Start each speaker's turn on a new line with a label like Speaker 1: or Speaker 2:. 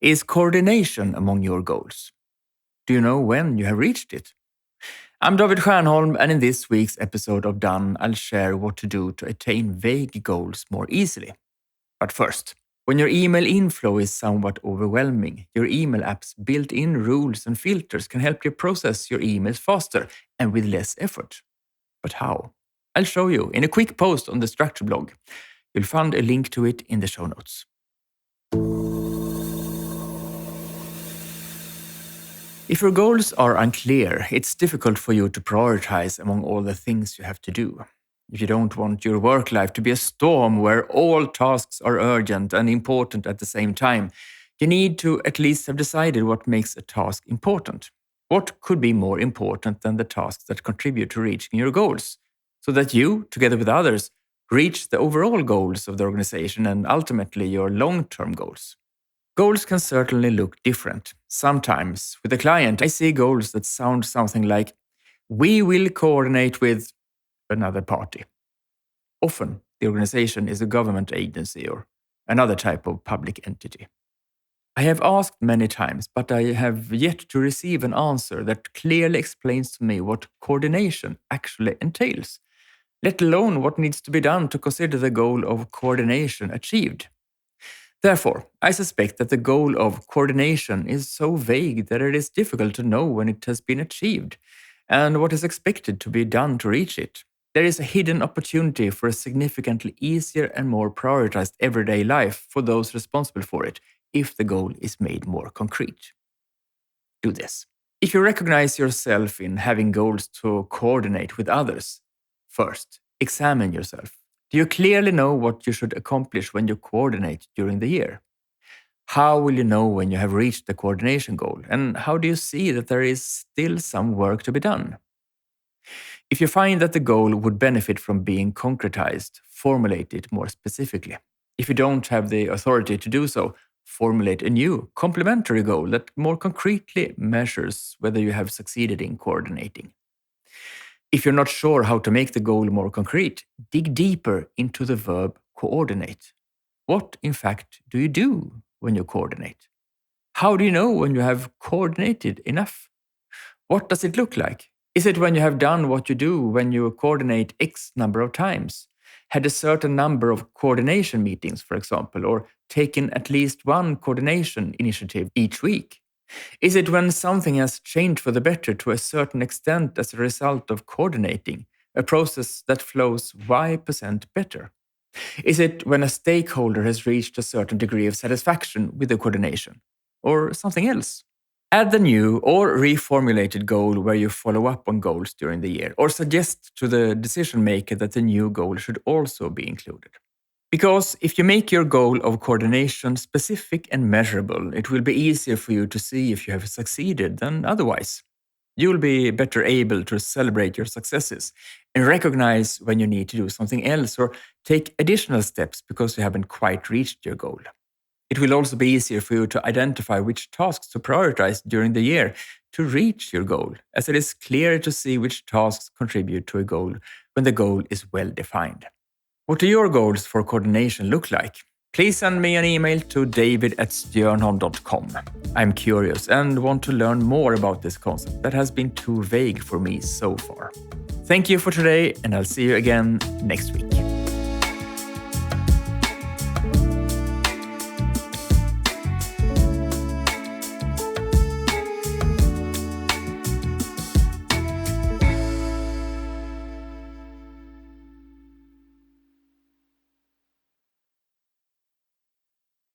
Speaker 1: Is coordination among your goals? Do you know when you have reached it? I'm David Stiernholm, and in this week's episode of Done, I'll share what to do to attain vague goals more easily. But first, when your email inflow is somewhat overwhelming, your email app's built-in rules and filters can help you process your emails faster and with less effort. But how? I'll show you in a quick post on the Struktör blog. You'll find a link to it in the show notes. If your goals are unclear, it's difficult for you to prioritize among all the things you have to do. If you don't want your work life to be a storm where all tasks are urgent and important at the same time, you need to at least have decided what makes a task important. What could be more important than the tasks that contribute to reaching your goals, so that you, together with others, reach the overall goals of the organization and ultimately your long-term goals? Goals can certainly look different. Sometimes, with a client, I see goals that sound something like, "We will coordinate with another party." Often, the organization is a government agency or another type of public entity. I have asked many times, but I have yet to receive an answer that clearly explains to me what coordination actually entails, let alone what needs to be done to consider the goal of coordination achieved. Therefore, I suspect that the goal of coordination is so vague that it is difficult to know when it has been achieved and what is expected to be done to reach it. There is a hidden opportunity for a significantly easier and more prioritized everyday life for those responsible for it if the goal is made more concrete. Do this. If you recognize yourself in having goals to coordinate with others, first, examine yourself. Do you clearly know what you should accomplish when you coordinate during the year? How will you know when you have reached the coordination goal? And how do you see that there is still some work to be done? If you find that the goal would benefit from being concretized, formulate it more specifically. If you don't have the authority to do so, formulate a new, complementary goal that more concretely measures whether you have succeeded in coordinating. If you're not sure how to make the goal more concrete, dig deeper into the verb coordinate. What, in fact, do you do when you coordinate? How do you know when you have coordinated enough? What does it look like? Is it when you have done what you do when you coordinate X number of times, had a certain number of coordination meetings, for example, or taken at least one coordination initiative each week? Is it when something has changed for the better to a certain extent as a result of coordinating, a process that flows Y% better? Is it when a stakeholder has reached a certain degree of satisfaction with the coordination, or something else? Add the new or reformulated goal where you follow up on goals during the year, or suggest to the decision maker that the new goal should also be included. Because if you make your goal of coordination specific and measurable, it will be easier for you to see if you have succeeded than otherwise. You'll be better able to celebrate your successes and recognize when you need to do something else or take additional steps because you haven't quite reached your goal. It will also be easier for you to identify which tasks to prioritize during the year to reach your goal, as it is clearer to see which tasks contribute to a goal when the goal is well defined. What do your goals for coordination look like? Please send me an email to david@stiernholm.com. I'm curious and want to learn more about this concept that has been too vague for me so far. Thank you for today, and I'll see you again next week.